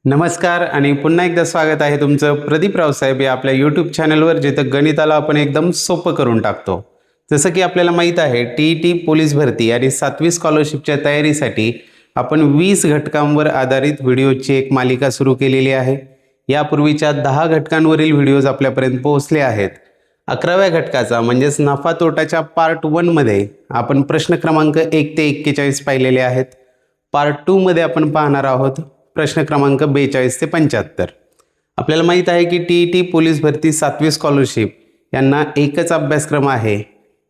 नमस्कार आणि पुन्हा एकदा स्वागत आहे तुमचं प्रदीप रावसाहेब या आपल्या यूट्यूब चॅनलवर, जिथं गणिताला आपण एकदम सोपं करून टाकतो। जसं की आपल्याला माहीत आहे टी पोलीस भरती आणि 7वी स्कॉलरशिपच्या तयारीसाठी आपण 20 घटकांवर आधारित व्हिडिओची एक मालिका सुरू केलेली आहे। यापूर्वीच्या 10 घटकांवरील व्हिडिओज आपल्यापर्यंत पोहोचले आहेत। 11व्या घटकाचा म्हणजेच नफा तोटाच्या पार्ट 1 मध्ये आपण प्रश्न क्रमांक 1 ते 41 पाहिलेले आहेत। पार्ट 2 मध्ये आपण पाहणार आहोत प्रश्न क्रमांक 42 ते 75। आपल्याला माहित आहे की टी पोलीस भरती 7वी स्कॉलरशिप यांना एकच अभ्यासक्रम आहे।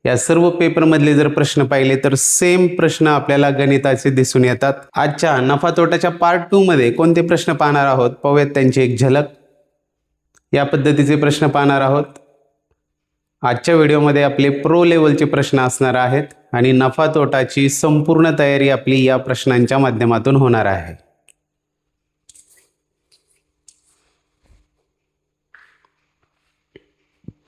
या सर्व पेपरमधले जर प्रश्न पाहिले तर सेम प्रश्न आपल्याला गणिताचे दिसून येतात। आजच्या नफा तोटाच्या पार्ट 2 मध्ये कोणते प्रश्न पाहणार आहोत पाहूयात त्यांची एक झलक। या पद्धतीचे प्रश्न पाहणार आहोत। आजच्या व्हिडिओमध्ये आपले प्रो लेवलचे प्रश्न असणार आहेत आणि नफा तोटाची संपूर्ण तयारी आपली या प्रश्नांच्या माध्यमातून होणार आहे।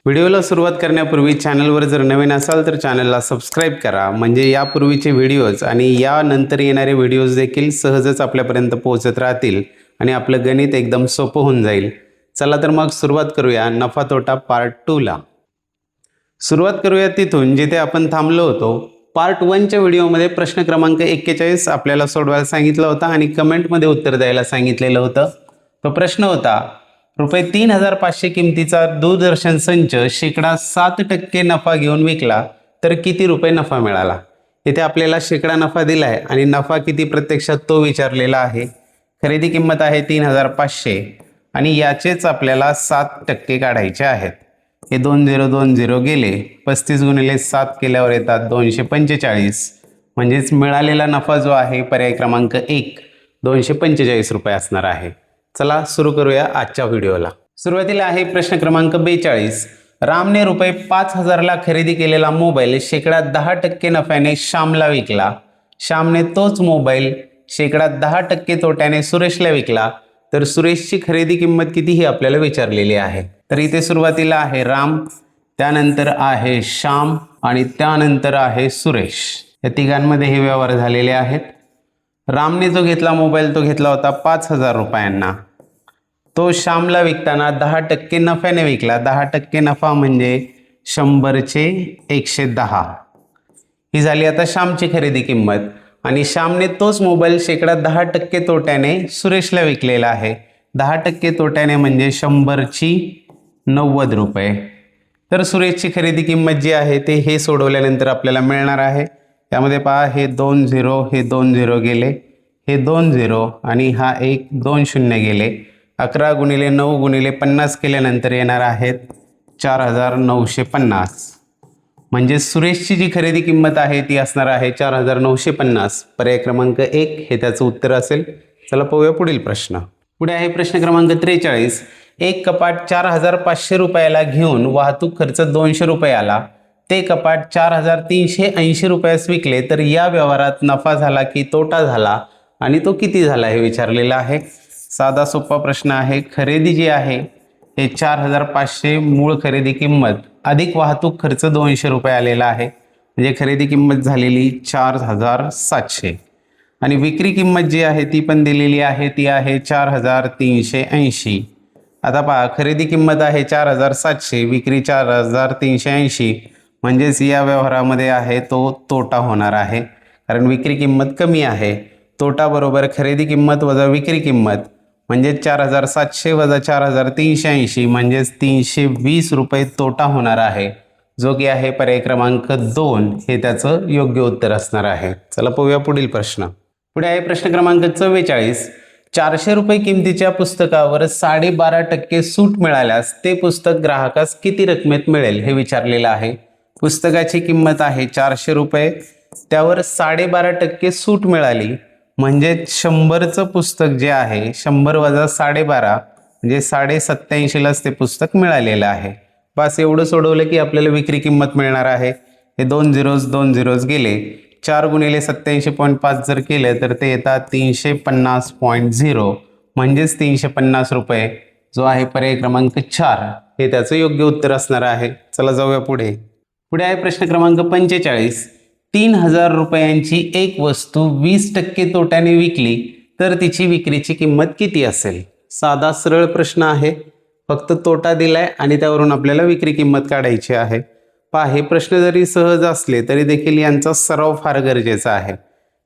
व्हिडिओला सुरुवात करण्यापूर्वी चॅनलवर जर नवीन असाल तर चॅनलला सबस्क्राइब करा, म्हणजे यापूर्वीचे व्हिडिओज आणि यानंतर येणारे व्हिडिओज देखील सहजच आपल्यापर्यंत पोहोचत राहतील आणि आपलं गणित एकदम सोपं होऊन जाईल। चला तर मग सुरुवात करूया नफा तोटा पार्ट 2 ला। सुरुवात करूया तिथून जिथे आपण थांबलो होतो। पार्ट 1 च्या व्हिडिओमध्ये प्रश्न क्रमांक 41 आपल्याला सोडवायला सांगितला होता आणि कमेंटमध्ये उत्तर द्यायला सांगितलेलं होतं। तो प्रश्न होता, रुपये 3500 किमतीचा दूरदर्शन संच शेकडा 7% नफा घेऊन विकला तर किती रुपये नफा मिळाला। इथे आपल्याला शेकडा नफा दिला आहे आणि नफा किती प्रत्यक्षात तो विचारलेला आहे। खरेदी किंमत आहे 3500 आणि याचेच आपल्याला 7% काढायचे आहेत। हे 2020 गेले, 35 गुणिले 7 केल्यावर येतात 245, म्हणजेच मिळालेला नफा जो आहे पर्याय क्रमांक 1 245 रुपये असणार आहे। चला सुरू करूया आजच्या व्हिडिओला। सुरुवातीला आहे प्रश्न क्रमांक 42। रामने रुपये 5000 ला खरेदी केलेला मोबाईल शेकडा 10% नफ्याने श्यामला विकला। श्यामने तोच मोबाईल शेकडा 10% तोट्याने सुरेशला विकला तर सुरेशची खरेदी किंमत किती ही आपल्याला विचारलेली आहे। तर इथे सुरुवातीला आहे राम, त्यानंतर आहे श्याम आणि त्यानंतर आहे सुरेश। या तिघांमध्ये हे व्यवहार झालेले आहेत। रामने जो घेतला मोबाईल तो घेतला होता 5000 रुपयांना। तो श्यामला विकताना 10% नफ्याने विकला। 10% नफा म्हणजे 100चे 110 ही झाली आता श्यामची खरेदी किंमत। आणि श्यामने तोच मोबाईल शेकडा 10% तोट्याने सुरेशला विकलेला आहे। 10% तोट्याने म्हणजे 100ची 90 रुपये। तर सुरेशची खरेदी किंमत जी आहे ते हे सोडवल्यानंतर आपल्याला मिळणार आहे। त्यामध्ये पहा, हे 2 0 हे 2 0 गेले, हे 2 0 आणि हा एक 2 0 गेले। 11 गुणिले 9 गुणिले 50 केल्यानंतर येणार आहेत 4950, म्हणजे सुरेशची जी खरेदी किंमत आहे ती असणार आहे 4950। पर्याय क्रमांक 1 हे त्याचं उत्तर असेल। चला पाहूया पुढील प्रश्न। पुढे आहे प्रश्न क्रमांक 43। एक कपाट 4500 रुपयाला घेऊन वाहतूक खर्च 200 रुपये आला। ते कपाट 4380 रुपयास विकले तर या व्यवहारात नफा झाला की तोटा झाला आणि तो किती झाला हे विचारलेला आहे। साधा सोपा प्रश्न आहे। खरेदी जी आहे हे 4500 मूळ खरेदी किंमत अधिक वाहतूक खर्च 200 रुपये आलेला आहे, म्हणजे खरेदी किंमत झालेली 4700 आणि विक्री किंमत जी आहे ती पण दिलेली आहे, ती आहे 4380। आता पहा, खरेदी किंमत आहे 4700, विक्री 4380, म्हणजेच या व्यवहारामध्ये आहे तो तोटा होणार आहे, कारण विक्री किंमत कमी आहे। तोटा बरोबर खरेदी किंमत वजा विक्री किंमत, म्हणजे 4700 वजा 4380 म्हणजेच 320 रुपये तोटा होणार आहे, जो की आहे पर्याय क्रमांक 2 हे त्याचं योग्य उत्तर असणार आहे। चला पाहूया पुढील प्रश्न। पुढे आहे प्रश्न क्रमांक 44। 400 रुपये किमतीच्या पुस्तकावर 12.5% सूट मिळाल्यास ते पुस्तक ग्राहकास किती रकमेत मिळेल हे विचारलेलं आहे। पुस्तकाची किंमत आहे 400 रुपये, त्यावर 12.5% सूट मिळाली, म्हणजे 100चं पुस्तक जे आहे 100 वजा 12.5 म्हणजे 87.5 लाच ते पुस्तक मिळालेलं आहे। बस एवढं सोडवलं की आपल्याला विक्री किंमत मिळणार आहे। हे 2 zeros गेले, 4 गुणिले 87.5 जर केलं तर ते येतात 350.0, म्हणजेच 350 रुपये, जो आहे पर्याय क्रमांक 4 हे त्याचं योग्य उत्तर असणार आहे। चला जाऊया पुढे। पुढे आहे प्रश्न क्रमांक 45। 3000 रुपयांची एक वस्तू 20% तोट्याने विकली तर तिची विक्रीची किंमत किती असेल? साधा सरळ प्रश्न आहे, फक्त तोटा दिलाय आणि त्यावरून आपल्याला विक्री किंमत काढायची आहे. पहा, हे प्रश्न जरी सहज असले तरी देखील यांचा सराव फार गरजेचा आहे,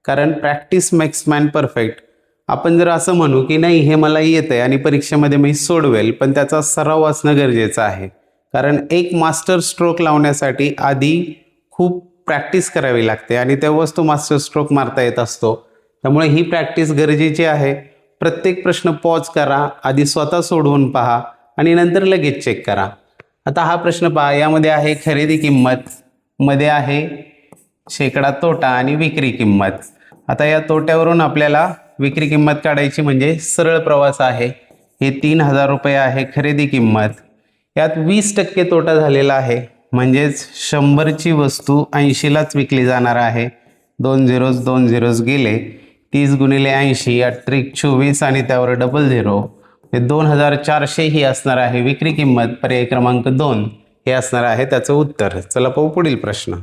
कारण प्रॅक्टिस मेक्स मॅन परफेक्ट. आपण जर असं म्हणू की नाही हे मला येतंय आणि परीक्षेमध्ये मी सोडवेल, पण त्याचा सराव असणं गरजेचं आहे, कारण एक मास्टर स्ट्रोक लावण्यासाठी आधी खूप प्रॅक्टिस करावी लागते आणि तेव्हाच तो मास्टर स्ट्रोक मारता येत असतो. त्यामुळे ही प्रॅक्टिस गरजेची आहे. प्रत्येक प्रश्न पॉज करा, आधी स्वतः सोडवून पहा आणि नंतर लगेच चेक करा. आता हा प्रश्न पहा, यामध्ये आहे खरेदी किंमत, मध्ये आहे शेकडा तोटा आणि विक्री किंमत. आता या तोट्यावरून आपल्याला विक्री किंमत काढायची, म्हणजे सरळ प्रवास आहे. हे 3000 रुपये आहे खरेदी किंमत. यात 20% तोटा झालेला आहे, म्हणजेच 100ची वस्तू 80लाच विकली जाणार आहे. 2 झिरोज गेले. 30 गुणिले 80 24 आणि त्यावर डबल झिरो, 2400 ही असणार आहे विक्री किंमत. पर्याय क्रमांक 2 हे असणार आहे त्याचं उत्तर. चला पाहू पुढील प्रश्न.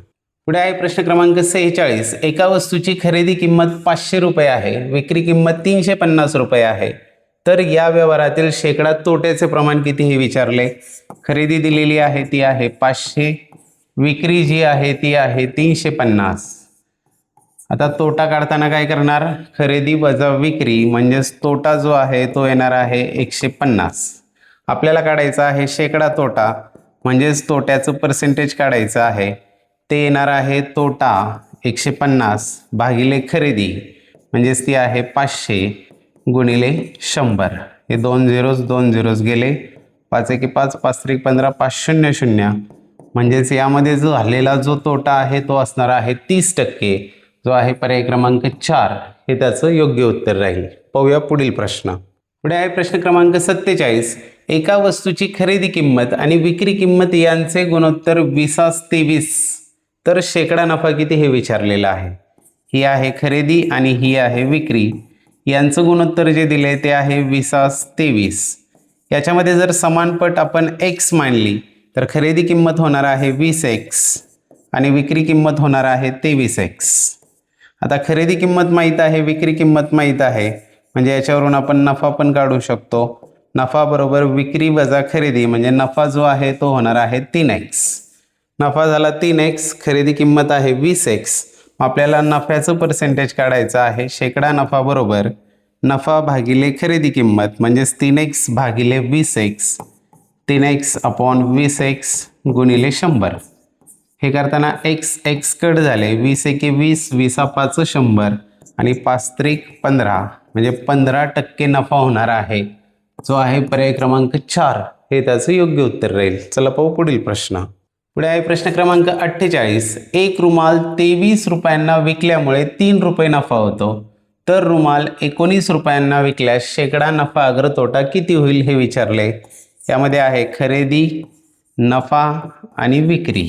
पुढे आहे प्रश्न क्रमांक 46. एका वस्तूची खरेदी किंमत 500 रुपये आहे, विक्री किंमत 350 रुपये आहे, तर या व्यवहारातील शेकडा तोट्याचे प्रमाण किती हे विचारले. खरेदी दिलेली आहे ती आहे 500, विक्री जी आहे ती आहे 350. आता तोटा काढताना काय करणार, खरेदी वजा विक्री, म्हणजेच तोटा जो आहे तो येणार आहे 150. आपल्याला काढायचा आहे शेकडा तोटा, म्हणजेच तोट्याचं पर्सेंटेज काढायचं आहे. ते येणार आहे तोटा 150 भागिले खरेदी, म्हणजेच ती आहे 500 गुणिले 100. हे 2 झिरोज गेले. 5 एके 5, 5 त्रिक 15, 5 शून्य शून्य, म्हणजेच यामध्ये जो झालेला जो तोटा आहे तो असणार आहे 30%, जो आहे पर्याय क्रमांक 4 हे त्याचं योग्य उत्तर राहील. पाहूया पुढील प्रश्न. पुढे आहे प्रश्न क्रमांक 47. एका वस्तूची खरेदी किंमत आणि विक्री किंमत यांचे गुणोत्तर 20:23, तर शेकडा नफा किती हे विचारलेलं आहे. ही आहे खरेदी आणि ही आहे विक्री. यांचं गुणोत्तर जे दिले ते आहे 20:23. याच्यामध्ये जर समानपट आपण x मानली तर खरेदी किंमत होणार आहे 20x आणि विक्री किंमत होणार आहे 23x. आता खरेदी किंमत माहीत आहे, विक्री किंमत माहीत आहे, म्हणजे याच्यावरून आपण नफा पण काढू शकतो. नफा बरोबर विक्री वजा खरेदी, म्हणजे नफा जो आहे तो होणार आहे 3x. नफा झाला 3x, खरेदी किंमत आहे 20x. आपल्याला नफ्याचं पर्सेंटेज काढायचं आहे. शेकडा नफा बरोबर नफा भागिले खरेदी किंमत, म्हणजेच 3x भागिले 20x, 3x अपॉन 20x गुणिले 100. हे करताना x कट झाले. 20 एके 20, 20 100 आणि 5 त्रिक 15, म्हणजे 15% नफा होणार आहे, जो आहे पर्याय क्रमांक 4 हे त्याचं योग्य उत्तर राहील. चला पाहू पुढील प्रश्न. पुढे आहे प्रश्न क्रमांक 48. एक रुमाल 23 रुपयांना विकल्यामुळे 3 रुपये नफा होतो, तर रुमाल 19 रुपयांना विकल्यास शेकडा नफा अग्र तोटा किती होईल हे विचारले. यामध्ये आहे खरेदी, नफा आणि विक्री.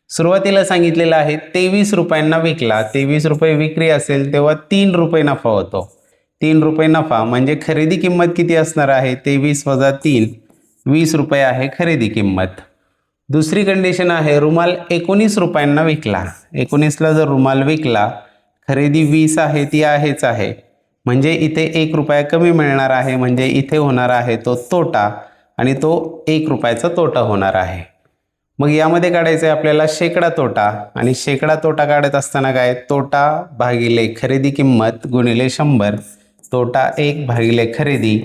सुरुवातीला सांगितलेलं आहे 23 रुपयांना विकला, 23 रुपये विक्री असेल तेव्हा 3 रुपये नफा होतो. 3 रुपये नफा म्हणजे खरेदी किंमत किती असणार आहे, 23 वजा 3, 20 रुपये आहे खरेदी किंमत. दुसरी कंडिशन आहे रुमाल 19 रुपयांना विकला. 19ला जर रुमाल विकला, खरेदी 20 आहे ती आहेच आहे, म्हणजे इथे 1 रुपया कमी मिळणार आहे, म्हणजे इथे होणार आहे तो तोटा आणि तो 1 रुपयाचा तोटा होणार आहे. मग यामध्ये काढायचं आहे आपल्याला शेकडा तोटा, आणि शेकडा तोटा काढत असताना काय, तोटा भागिले खरेदी किंमत गुणिले 100, तोटा 1 भागिले खरेदी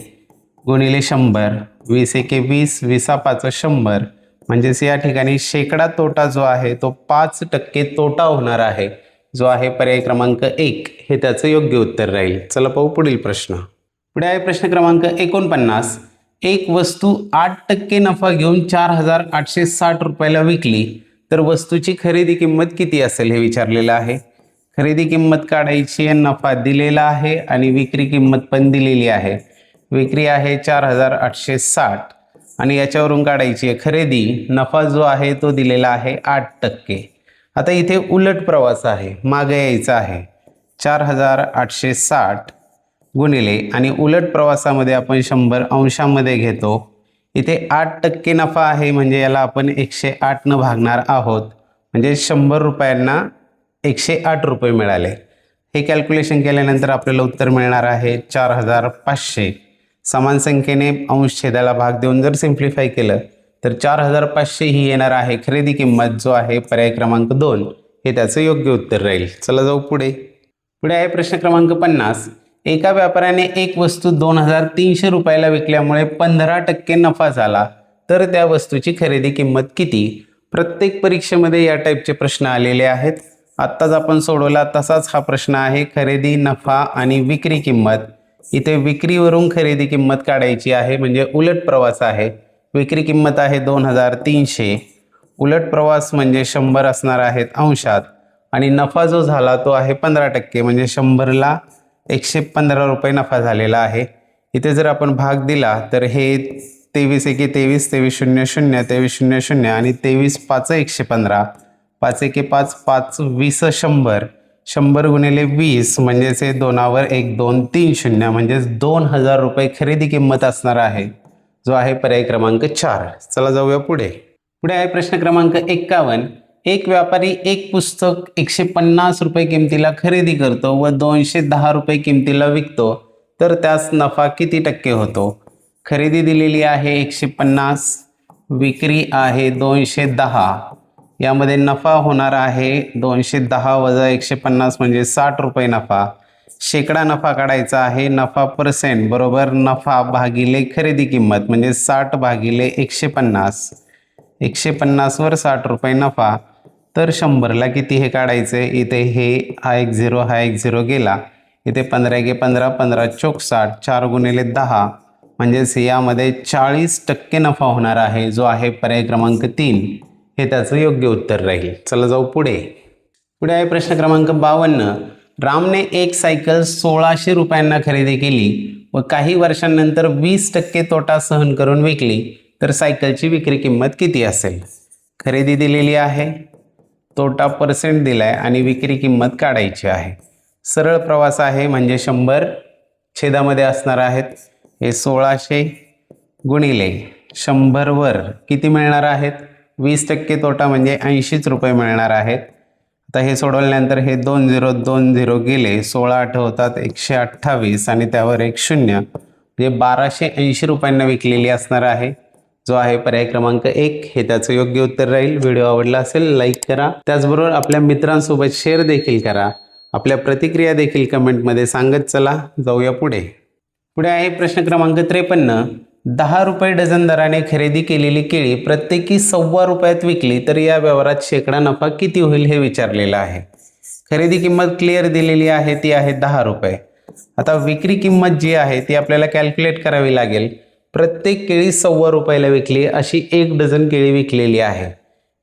गुणिले 100, 20 एके 20, 20 5 100, म्हणजेच या ठिकाणी शेकडा तोटा जो आहे तो 5% तोटा होणार आहे, जो आहे पर्याय क्रमांक 1 हे त्याचं योग्य उत्तर राहील. चला पाहू पुढील प्रश्न. पुढे आहे प्रश्न क्रमांक 49. एक वस्तू 8% नफा घेऊन 4860 रुपयाला विकली, तर वस्तूची खरेदी किंमत किती असेल हे विचारलेलं आहे. खरेदी किंमत काढायची, नफा दिलेला आहे आणि विक्री किंमत पण दिलेली आहे. विक्री आहे 4860 आणि याच्यावरून काढायची आहे खरेदी. नफा जो आहे तो दिलेला आहे 8%. आता इथे उलट प्रवास आहे, मागे यायचं आहे. 4860 गुणिले आणि उलट प्रवासामध्ये आपण 100 अंशामध्ये घेतो. इथे 8% नफा आहे, म्हणजे याला आपण 108 न भागणार आहोत, म्हणजे 100 रुपयांना 108 रुपये मिळाले. हे कॅल्क्युलेशन केल्यानंतर आपल्याला उत्तर मिळणार आहे 4500. समान संख्येने अंश छेदाला भाग देऊन जर सिम्प्लिफाय केलं तर 4500 ही येणार आहे खरेदी किंमत, जो आहे पर्याय क्रमांक 2 हे त्याचं योग्य उत्तर राहील. चला जाऊ पुढे. पुढे आहे प्रश्न क्रमांक 50. एका व्यापाऱ्याने एक वस्तू 2300 रुपयाला विकल्यामुळे 15% नफा झाला, तर त्या वस्तूची खरेदी किंमत किती? प्रत्येक परीक्षेमध्ये या टाईपचे प्रश्न आलेले आहेत. आत्ताच आपण सोडवला तसाच हा प्रश्न आहे. खरेदी, नफा आणि विक्री किंमत. इथे विक्रीवरून खरेदी किंमत काढायची आहे, म्हणजे उलट प्रवास आहे. विक्री किंमत आहे 2300, उलट प्रवास म्हणजे 100 असणार आहेत अंशात, आणि नफा जो झाला तो आहे 15%, म्हणजे 100ला 115 रुपये नफा झालेला आहे. इथे जर आपण भाग दिला तर हे 23 एके 23, 2300, 2300 आणि 23 5 115, 5 एके 5, 5 20 100, 100 गुणिले 20 म्हणजेच हे 2वर 1 2 3 0, म्हणजेच 2000 रुपये खरेदी किंमत असणार आहे, जो आहे पर्याय क्रमांक 4. चला जाऊया पुढे. पुढे आहे प्रश्न क्रमांक 51. एक व्यापारी एक पुस्तक 150 रुपये किमतीला खरेदी करतो व 210 रुपये किमतीला विकतो, तर त्यास नफा किती टक्के होतो? खरेदी दिलेली आहे 150, विक्री आहे 210. यामध्ये नफा होणार आहे 210 वजा 150 म्हणजे 60 रुपये नफा. शेकडा नफा काढायचा आहे. नफा % बरोबर नफा भागिले खरेदी किंमत, म्हणजे 60 भागिले 150. 150 वर 60 रुपये नफा, तर 100ला किती हे काढायचे? इथे हे हा एक 0 गेला. इथे 15 एके 15, 15 चौक 60, 4 गुणिले 10 म्हणजेच यामध्ये 40% नफा होणार आहे, जो आहे पर्याय क्रमांक 3 हे त्याचं योग्य उत्तर राहील. चला जाऊ पुढे. पुढे आहे प्रश्न क्रमांक 52. रामने एक सायकल 1600 रुपयांना खरेदी केली व काही वर्षांनंतर 20% तोटा सहन करून विकली, तर सायकलची विक्री किंमत किती असेल? खरेदी दिलेली आहे, तोटा % दिलाय आणि विक्री किंमत काढायची आहे. सरळ प्रवास आहे, म्हणजे 100 छेदामध्ये असणार आहेत. हे 1600 गुणिले 100 वर किती मिळणार आहेत? 20% तोटा म्हणजे 80 रुपये मिळणार आहेत. आता हे सोडवल्यानंतर हे 20 गेले. 16 8 होतात 128 आणि त्यावर 1 0, म्हणजे 1280 रुपयांना विकलेली असणार आहे, जो आहे पर्याय क्रमांक 1 हे त्याचं योग्य उत्तर राहील. व्हिडिओ आवडला असेल लाईक करा, त्याचबरोबर आपल्या मित्रांसोबत शेअर देखील करा. आपल्या प्रतिक्रिया देखील कमेंटमध्ये सांगत चला. जाऊया पुढे. पुढे आहे प्रश्न क्रमांक 53. 10 रुपये डझन दराने खरेदी केलेली केळी प्रत्येकी 1.25 रुपयात विकली, तर या व्यवहारात शेकडा नफा किती होईल हे विचारलेलं आहे. खरेदी किंमत क्लिअर दिलेली आहे, ती आहे 10 रुपये. आता विक्री किंमत जी आहे ती आपल्याला कॅल्क्युलेट करावी लागेल. प्रत्येक केळी 1.25 रुपयाला विकली, अशी 1 डझन केळी विकलेली आहे.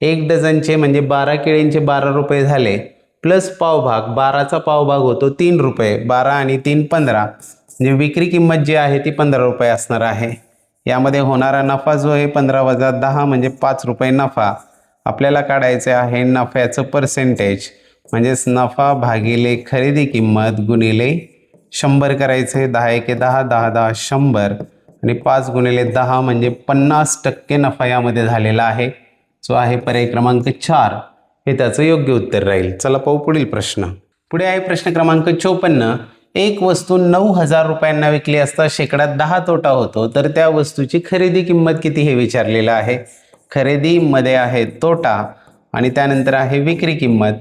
1 डझनचे म्हणजे 12 केळींचे 12 रुपये झाले, प्लस पावभाग, 12चा पावभाग होतो 3 रुपये, 12 आणि 3 15, म्हणजे विक्री किंमत जी आहे ती 15 रुपये असणार आहे. यामध्ये होणारा नफा जो आहे 15 वजा 10 म्हणजे 5 रुपये नफा. आपल्याला काढायचे आहे नफ्याचं %, म्हणजेच नफा भागिले खरेदी किंमत गुणिले 100 करायचे. 10 एके 10, 10 10 100 आणि 5 गुणिले 10 म्हणजे 50% नफा यामध्ये झालेला आहे, जो आहे पर्याय क्रमांक 4 हे त्याचं योग्य उत्तर राहील. चला पाहू पुढील प्रश्न. पुढे आहे प्रश्न क्रमांक 54. एक वस्तू 9000 रुपयांना विकली असता शेकडा 10 तोटा होतो, तर त्या वस्तूची खरेदी किंमत किती हे विचारलेलं आहे. खरेदीमध्ये आहे तोटा आणि त्यानंतर आहे विक्री किंमत.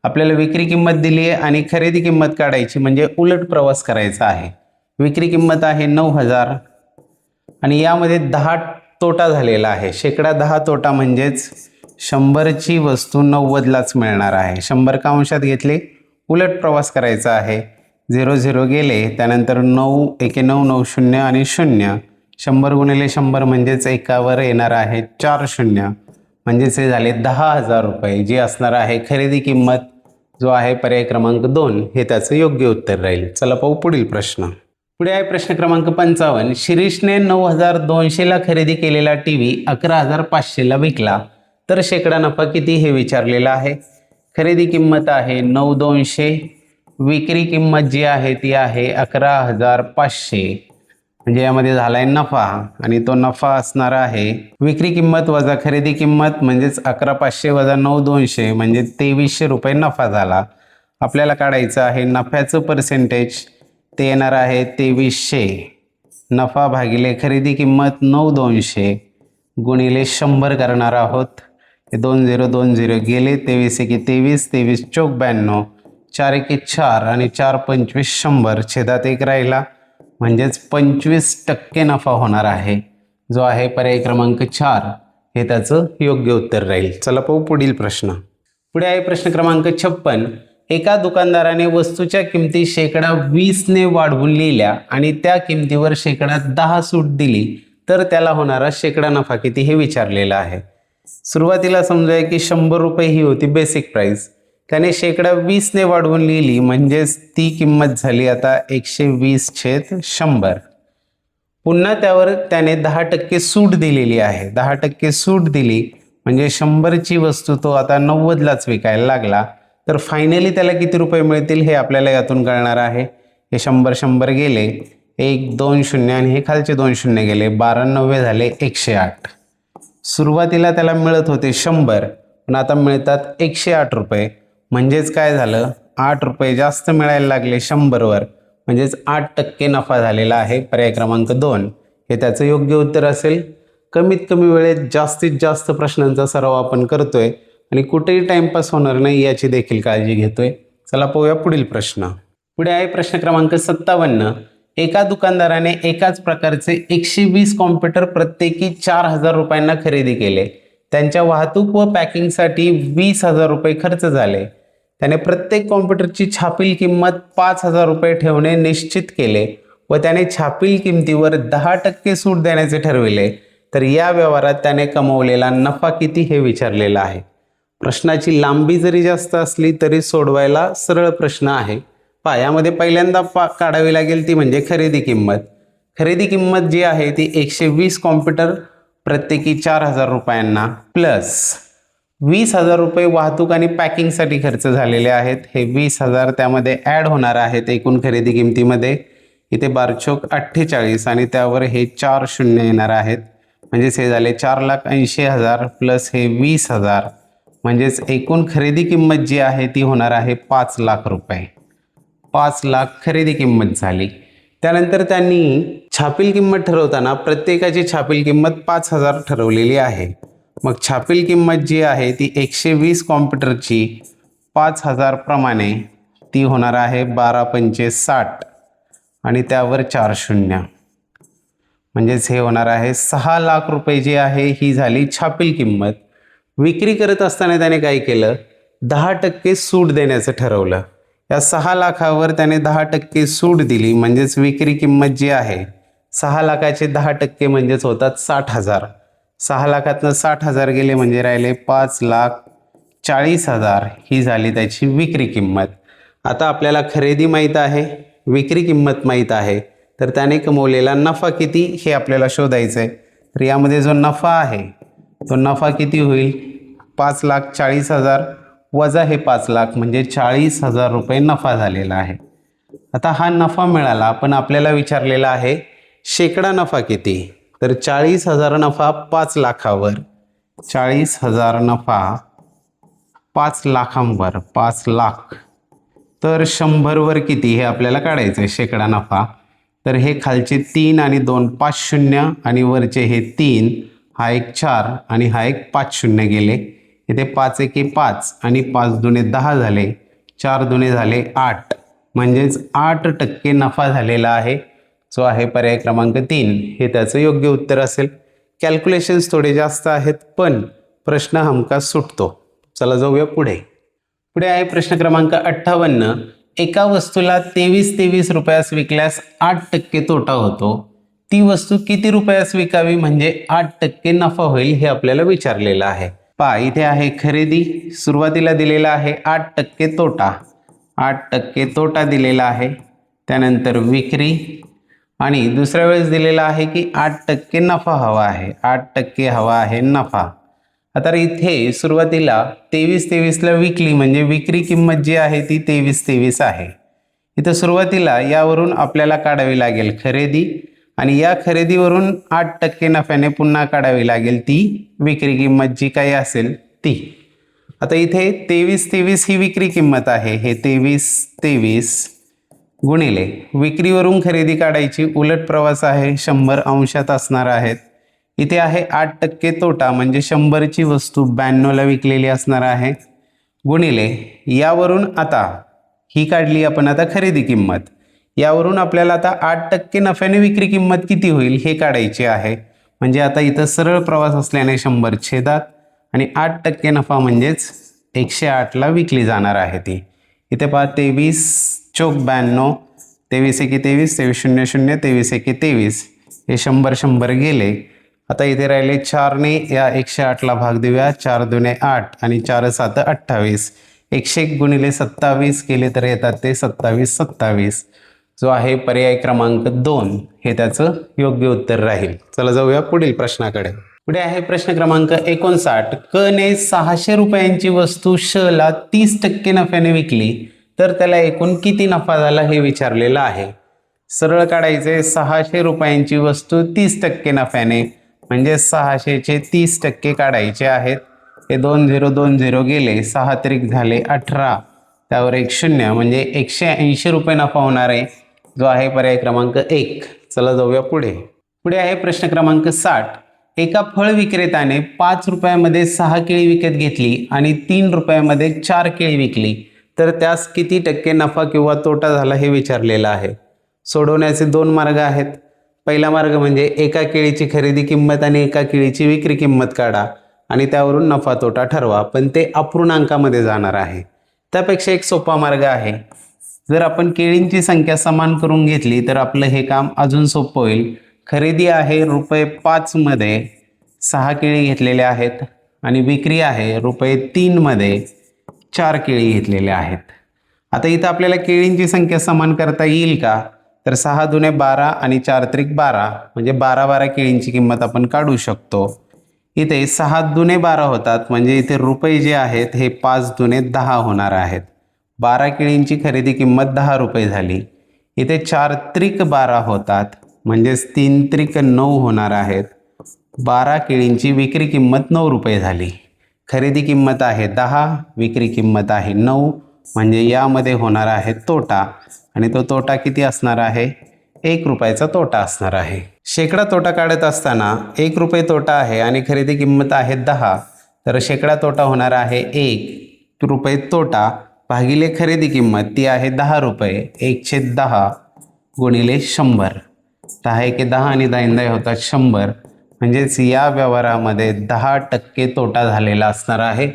आपल्याला विक्री किंमत दिली आहे आणि खरेदी किंमत काढायची, म्हणजे उलट प्रवास करायचा आहे. विक्री किंमत आहे 9000 आणि यामध्ये 10 तोटा झालेला आहे. शेकडा 10 तोटा म्हणजेच 100ची वस्तू 90लाच मिळणार आहे. 100 का अंशात घेतले, उलट प्रवास करायचा आहे. 0 गेले, त्यानंतर 9 एके 9 9 0 आणि 0, 100 गुणिले 100 म्हणजेच एकावर येणार आहे 4 0, म्हणजेच हे झाले 10,000 रुपये, जी असणार आहे खरेदी किंमत, जो आहे पर्याय क्रमांक 2 हे त्याचं योग्य उत्तर राहील. चला पाहू पुढील प्रश्न. पुढे आहे प्रश्न क्रमांक 55. शिरीषने 9200ला खरेदी केलेला टीव्ही 11500ला विकला, तर शेकडा नफा किती हे विचारलेलं आहे. खरेदी किंमत आहे 9200, विक्री किंमत जी आहे ती आहे 11500, म्हणजे यामध्ये झालाय नफा आणि तो नफा असणार आहे विक्री किंमत वजा खरेदी किंमत, म्हणजेच 11500 वजा 9200 म्हणजे 2300 रुपये नफा झाला. आपल्याला काढायचं आहे नफ्याचं पर्सेंटेज, ते येणार आहे 2300. नफा भागिले खरेदी किंमत 9200 गुणिले 100 करणार आहोत. हे 2020 गेले, 23 एके 23, 23 चौक 92, 4 एके 4 आणि 4 25 100, छेदात 1 राहिला म्हणजेच 25% नफा होणार आहे, जो आहे पर्याय क्रमांक 4 हे त्याचं योग्य उत्तर राहील. चला पाहू पुढील प्रश्न. पुढे आहे प्रश्न क्रमांक 56. एका दुकानदाराने वस्तूच्या किमती -20 ने वाढवून लिहिल्या आणि त्या किमतीवर -10 सूट दिली तर त्याला होणारा शेकडा नफा किती हे विचारलेलं आहे. सुरुवातीला समजूया की 100 रुपये ही होती बेसिक प्राइस. त्याने -20 ने वाढवून लिहिली म्हणजेच ती किंमत झाली आता 120/100. पुन्हा त्यावर त्याने 10% सूट दिलेली आहे. 10% सूट दिली म्हणजे 100ची वस्तू तो आता 90लाच विकायला लागला. तर फायनली त्याला किती रुपये मिळतील हे आपल्याला यातून कळणार आहे. हे 100 गेले, 1 2 0 आणि हे खालचे 2 0 गेले, 12 9 झाले 108. सुरुवातीला त्याला मिळत होते 100 पण आता मिळतात 108 रुपये. म्हणजेच काय झालं, 8 रुपये जास्त मिळायला लागले 100वर, म्हणजेच 8% नफा झालेला आहे. पर्याय क्रमांक 2 हे त्याचं योग्य उत्तर असेल. कमीत कमी वेळेत जास्तीत जास्त प्रश्नांचा सराव आपण करतोय आणि कुठेही टाइमपास होणार नाही याची देखील काळजी घेतोय. चला पाहूया पुढील प्रश्न. पुढे आहे प्रश्न क्रमांक 57. एका दुकानदाराने एकाच प्रकारचे 120 कॉम्प्युटर प्रत्येकी 4000 रुपयांना खरेदी केले. त्यांच्या वाहतूक व पॅकिंगसाठी 20,000 रुपये खर्च झाले. त्याने प्रत्येक कॉम्प्युटरची छापील किंमत 5,000 रुपये ठेवणे निश्चित केले व त्याने छापील किमतीवर 10% सूट देण्याचे ठरविले. तर या व्यवहारात त्याने कमवलेला नफा किती हे विचारलेलं आहे. प्रश्नाची लांबी जरी जास्त असली तरी सोडवायला सरळ प्रश्न आहे. यामध्ये पहिल्यांदा काढावी लागेल ती म्हणजे खरेदी किंमत. खरेदी किंमत जी आहे ती 120 कॉम्प्युटर प्रत्येकी 4000 रुपयांना प्लस 20,000 रुपये वाहतूक आणि पॅकिंगसाठी खर्च झालेले आहेत. हे 20,000 त्यामध्ये ॲड होणार आहेत एकूण खरेदी किमतीमध्ये. इथे 12×48 आणि त्यावर हे 4 शून्य येणार आहेत. म्हणजेच हे झाले 4,80,000 प्लस हे 20,000, म्हणजेच एकूण खरेदी किंमत जी आहे ती होणार आहे 5 लाख रुपये. 5 लाख खरेदी किंमत झाली. त्यानंतर त्यांनी छापील किंमत ठरवताना प्रत्येकाची छापील किंमत 5,000 ठरवलेली आहे. मग छापील किंमत जी आहे ती 120 कॉम्प्युटरची 5,000 प्रमाणे ती होणार आहे 12×5 = 60 आणि त्यावर 4 शून्य, म्हणजेच हे होणार आहे 6 लाख रुपये जी आहे ही झाली छापील किंमत. विक्री करत असताना त्याने काय केलं, 10% सूट देण्याचं ठरवलं. या 6 लाखावर त्याने 10% सूट दिली म्हणजेच विक्री किंमत जी आहे 6 लाखाचे 10% म्हणजेच होतात 60,000. 6 लाखातनं 60,000 गेले म्हणजे राहिले 5,40,000 ही झाली त्याची विक्री किंमत. आता आपल्याला खरेदी माहीत आहे, विक्री किंमत माहीत आहे, तर त्याने कमवलेला नफा किती हे आपल्याला शोधायचं आहे. तर यामध्ये जो नफा आहे तो नफा किती होईल, 5,40,000 वजा हे 5 लाख म्हणजे 40,000 रुपये नफा झालेला आहे. आता हा नफा मिळाला पण आपल्याला विचारलेला आहे शेकडा नफा किती. तर 40,000 नफा 5 लाखावर, 40,000 नफा 5 लाखांवर, 5 लाख, तर 100वर किती हे आपल्याला काढायचं आहे शेकडा नफा. तर हे खालचे 3 आणि 2 5 शून्य आणि वरचे हे 3, हा एक 4 आणि हा एक 5 शून्य गेले. इथे 5 एके 5 आणि 5 दुणे 10 झाले, 4 दुणे झाले 8, म्हणजेच 8% नफा झालेला आहे, जो आहे पर्याय क्रमांक 3 हे त्याचं योग्य उत्तर असेल. कॅल्क्युलेशन्स थोडे जास्त आहेत पण प्रश्न हमखास सुटतो. चला जाऊया पुढे. पुढे आहे प्रश्न क्रमांक 58. एका वस्तूला 23 रुपयास विकल्यास 8% तोटा होतो. ती वस्तू किती रुपयास विकावी म्हणजे 8% नफा होईल हे आपल्याला विचारलेलं आहे. इथे आहे खरेदी, सुरुवातीला दिलेला आहे 8% तोटा, 8% तोटा दिलेला आहे. त्यानंतर विक्री आणि दुसऱ्या वेळेस दिलेला आहे की 8% नफा हवा आहे, 8% हवा आहे नफा. आता इथे सुरुवातीला 23ला विकली म्हणजे विक्री किंमत जी आहे ती 23 आहे. इथं सुरुवातीला यावरून आपल्याला काढावी लागेल खरेदी आणि या खरेदीवरून 8% नफ्याने पुन्हा काढावी लागेल ती विक्री किंमत जी काही असेल ती. आता इथे 23 ही विक्री किंमत आहे. हे 23 गुणिले विक्रीवरून खरेदी काढायची, उलट प्रवास आहे, 100 अंशात असणार आहेत. इथे आहे 8% तोटा, म्हणजे 100ची वस्तू 92ला विकलेली असणार आहे, गुणिले यावरून आता ही काढली आपण आता खरेदी किंमत. यावरून आपल्याला आता 8% नफ्याने विक्री किंमत किती होईल हे काढायची आहे. म्हणजे आता इथं सरळ प्रवास असल्याने 100 छेदात आणि 8% नफा म्हणजेच 108ला विकली जाणार आहे ती. इथे पहा 23 चौक 92, 23 एके 23, 23 शून्य शून्य, 23 एके 23, हे 100 गेले. आता इथे राहिले 4ने या 108ला भाग देऊया. 4 दुने 8 आणि 4 7 28. 101 गुणिले 27 केले तर येतात ते 27. जो आहे पर्याय क्रमांक 2 हे त्याचं योग्य उत्तर राहील. चला जाऊया पुढील प्रश्नाकडे. पुढे आहे प्रश्न क्रमांक 59. क ने 600 रुपयांची वस्तू श ला 30% नफ्याने विकली तर त्याला एकूण किती नफा झाला हे विचारलेलं आहे. सरळ काढायचे. 600 रुपयांची वस्तू 30% नफ्याने, म्हणजे 600चे 30% काढायचे आहेत. हे 20 गेले, 6 त्रिक झाले 18, त्यावर 1 शून्य, म्हणजे 180 रुपये नफा होणार आहे, जो आहे पर्याय क्रमांक 1. चला जाऊया पुढे. पुढे आहे प्रश्न क्रमांक 60. एका फळ विक्रेत्याने 5 रुपयामध्ये 6 केळी विकत घेतली आणि 3 रुपयामध्ये 4 केळी विकली तर त्यास किती टक्के नफा किंवा तोटा झाला हे विचारलेलं आहे. सोडवण्याचे 2 मार्ग आहेत. पहिला मार्ग म्हणजे एका केळीची खरेदी किंमत आणि एका केळीची विक्री किंमत काढा आणि त्यावरून नफा तोटा ठरवा, पण ते अपूर्णांकामध्ये जाणार आहे. त्यापेक्षा एक सोपा मार्ग आहे. जर आपण केळींची संख्या समान करून घेतली तर आपलं हे काम अजून सोपं होईल. खरेदी आहे ₹5 मध्ये 6 केळी घेतलेल्या आहेत आणि विक्री आहे ₹3 मध्ये 4 केळी घेतलेल्या आहेत. आता इथं आपल्याला केळींची संख्या समान करता येईल का? तर 6 दुने 12 आणि 4 त्रिक 12, म्हणजे 12 केळींची किंमत आपण काढू शकतो. इथे 6 दुने 12 होतात, म्हणजे इथे रुपये जे आहेत हे 5 दुने 10 होणार आहेत. 12 केळींची खरेदी किंमत 10 रुपये झाली. इथे 4 त्रिक 12 होतात, म्हणजेच 3 त्रिक 9 होणार आहेत. 12 केळींची विक्री किंमत 9 रुपये झाली. खरेदी किंमत आहे 10, विक्री किंमत आहे 9, म्हणजे यामध्ये होणार आहे तोटा, आणि तो तोटा किती असणार आहे? 1 रुपयाचा तोटा असणार आहे. शेकडा तोटा काढत असताना 1 रुपये तोटा आहे आणि खरेदी किंमत आहे 10, तर शेकडा तोटा होणार आहे 1 रुपये तोटा भागिले खरेदी किंमत, ती आहे 10 रुपये, 1/10 गुणिले 100. 10 एके 10 आणि 10 होतात 100, म्हणजेच या व्यवहारामध्ये 10% तोटा झालेला असणार आहे,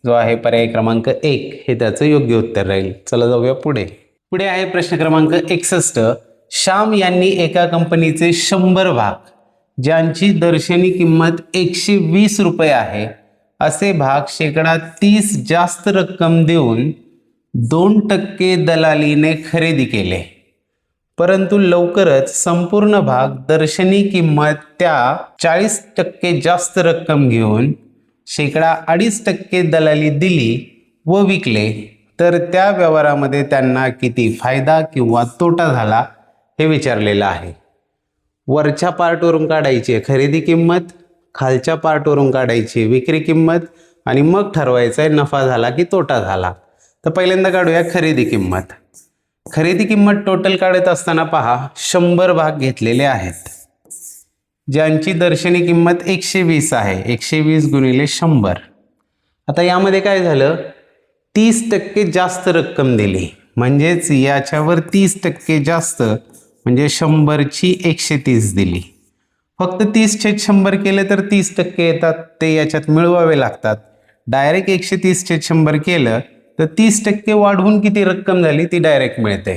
जो आहे पर्याय क्रमांक 1 हे त्याचं योग्य उत्तर राहील. चला जाऊया पुढे. पुढे आहे प्रश्न क्रमांक 61. श्याम यांनी एका कंपनीचे 100 भाग, ज्यांची दर्शनी किंमत 120 रुपये आहे, असे भाग शेकडा 30 जास्त रक्कम देऊन 2% दलालीने खरेदी केले, परंतु लवकरच संपूर्ण भाग दर्शनी किंमत त्या 40% जास्त रक्कम घेऊन शेकडा 2.5% दलाली दिली व विकले, तर त्या व्यवहारामध्ये त्यांना किती फायदा किंवा तोटा झाला हे विचारलेलं आहे. वरच्या पार्टवरून काढायची आहे खरेदी किंमत, खालच्या पार्टवरून काढायची विक्री किंमत आणि मग ठरवायचं आहे नफा झाला की तोटा झाला. तर पहिल्यांदा काढूया खरेदी किंमत. खरेदी किंमत टोटल काढत असताना पहा 100 भाग घेतलेले आहेत, ज्यांची दर्शनी किंमत 120 आहे. 120 गुणिले 100. आता यामध्ये काय झालं? 30% जास्त रक्कम दिली, म्हणजेच याच्यावर 30% जास्त, म्हणजे 100ची 130 दिली. फक्त 30/100 केलं तर 30% येतात, ते याच्यात मिळवावे लागतात. डायरेक्ट 130/100 केलं तर 30% वाढवून किती रक्कम झाली ती डायरेक्ट मिळते.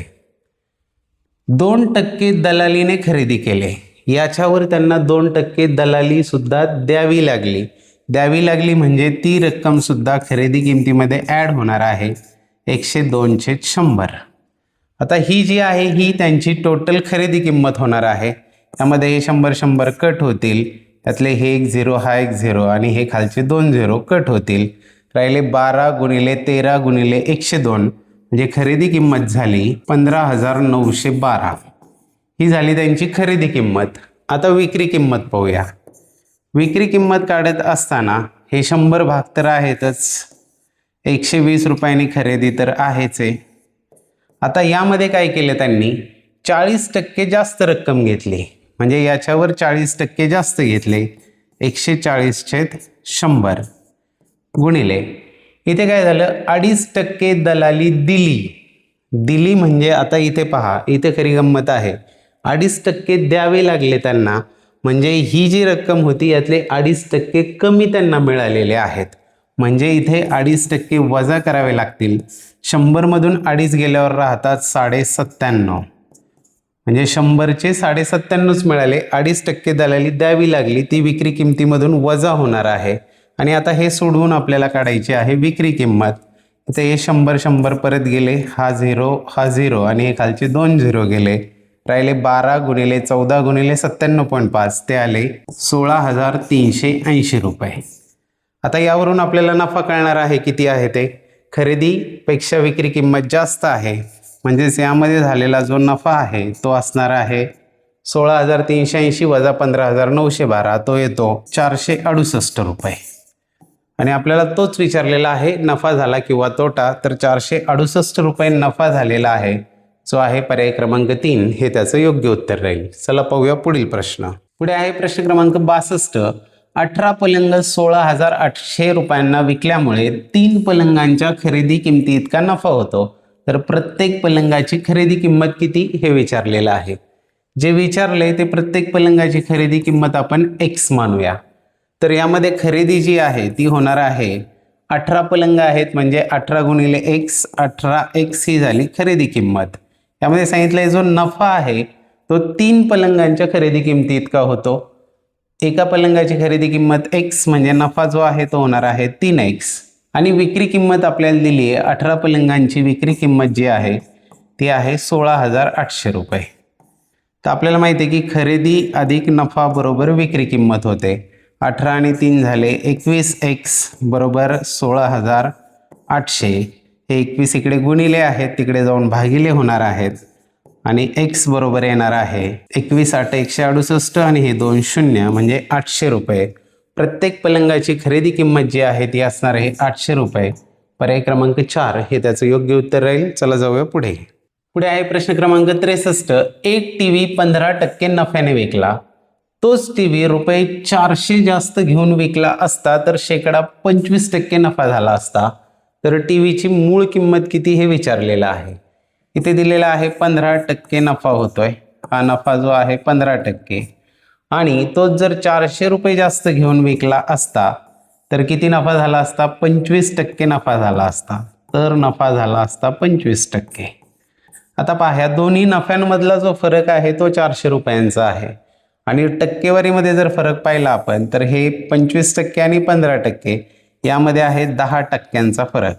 2% दलालीने खरेदी केले, याच्यावर त्यांना 2% दलाली सुद्धा द्यावी लागली म्हणजे ती रक्कम सुद्धा खरेदी किमतीमध्ये ॲड होणार आहे, 102/100. आता ही जी आहे ही त्यांची टोटल खरेदी किंमत होणार आहे. त्यामध्ये हे 100 कट होतील, त्यातले हे 1 0, हा 1 0 आणि हे खालचे 2 0 कट होतील. राहिले 12 गुणिले 13 गुणिले 102, म्हणजे खरेदी किंमत झाली 15,912. ही झाली त्यांची खरेदी किंमत. आता विक्री किंमत पाहूया. विक्री किंमत काढत असताना हे 100 भाग तर आहेतच, 120 रुपयांनी खरेदी तर आहेच आहे. आता यामध्ये काय केलं त्यांनी 40% जास्त रक्कम घेतली, म्हणजे याच्यावर 40% जास्त घेतले. 140/100 गुणिले इथे काय झालं 2.5% दलाली दिली म्हणजे आता इथे पहा, इथे खरी गंमत आहे. 2.5% द्यावे लागले त्यांना, म्हणजे ही जी रक्कम होती यातले 2.5% कमी त्यांना मिळालेले आहेत. म्हणजे इथे 2.5% वजा करावे लागतील. 100 मधून 2.5 गेल्यावर राहतात 97.5, म्हणजे 100चे 97.5 मिळाले. 2.5% दलाली द्यावी लागली, ती विक्री किमतीमधून वजा होणार आहे. आणि आता हे सोडवून आपल्याला काढायची आहे विक्री किंमत. इथे हे 100 परत गेले, हा 0 आणि हे खालचे 2 0 गेले, राहिले 12 गुणिले 14 गुणिले 97.5, ते आले 16,380 रुपये. आता यावरून आपल्याला नफा कळणार आहे किती आहे ते. खरेदीपेक्षा विक्री किंमत जास्त आहे, म्हणजेच यामध्ये झालेला जो नफा आहे तो असणार आहे 16,380 वजा 15,912, तो येतो 468 रुपये. आणि आपल्याला तोच विचारलेला आहे नफा झाला किंवा तोटा, तर 468 रुपये नफा झालेला आहे, जो आहे पर्याय क्रमांक 3, हे त्याचं योग्य उत्तर राहील. चला पाहूया पुढील प्रश्न. पुढे आहे प्रश्न क्रमांक 62. 18 पलंग 16,800 रुपयांना विकल्यामुळे 3 पलंगांच्या खरेदी किमती इतका नफा होतो, तर प्रत्येक पलंगाची खरेदी किंमत किती हे विचारलेलं आहे. जे विचारले ते प्रत्येक पलंगाची खरेदी किंमत आपण x मानूया. तर यामध्ये खरेदी जी आहे ती होणार आहे 18 पलंग आहेत, म्हणजे 18 गुणिले x, 18x ही झाली खरेदी किंमत. यामध्ये सांगितलंय जो नफा आहे तो 3 पलंगांच्या खरेदी किमती इतका होतो. एका पलंगाची खरेदी किंमत x, म्हणजे नफा जो आहे तो होणार आहे 3x. आणि विक्री किंमत आपल्याला दिली आहे 18 पलंगांची विक्री किंमत जी आहे ती आहे 16,800 रुपये. तर आपल्याला माहिती आहे की खरेदी अधिक नफा बरोबर विक्री किंमत होते. 18 आणि 3 झाले 21x बरोबर 16,800. हे 21 इकडे गुणिले आहेत, तिकडे जाऊन भागिले होणार आहेत, आणि x बरोबर येणार आहे 21 8 168 आणि हे 2 0, म्हणजे 800 रुपये. प्रत्येक पलंगाची खरेदी किंमत जी आहे ती असणार आहे 800 रुपये. पर्याय क्रमांक 4 हे त्याचं योग्य उत्तर राहील. चला जाऊया पुढे. पुढे आहे प्रश्न क्रमांक 63. एक टीव्ही 15% नफ्याने विकला. तोच टीव्ही रुपये 400 जास्त घेऊन विकला असता तर शेकडा 25% नफा झाला असता. तर टीव्हीची मूळ किंमत किती हे विचारलेलं आहे. इथे दिलेला आहे 15% नफा होतोय. हा नफा जो आहे 15%, आणि तोच जर 400 रुपये जास्त घेऊन विकला असता तर किती नफा झाला असता, 25% नफा झाला असता. तर नफा झाला असता 25%. आता पहा, ह्या दोन्ही नफ्यांमधला जो फरक आहे तो 400 रुपयांचा आहे, आणि टक्केवारीमध्ये जर फरक पाहिला आपण तर हे 25% आणि 15% यामध्ये आहे 10% फरक,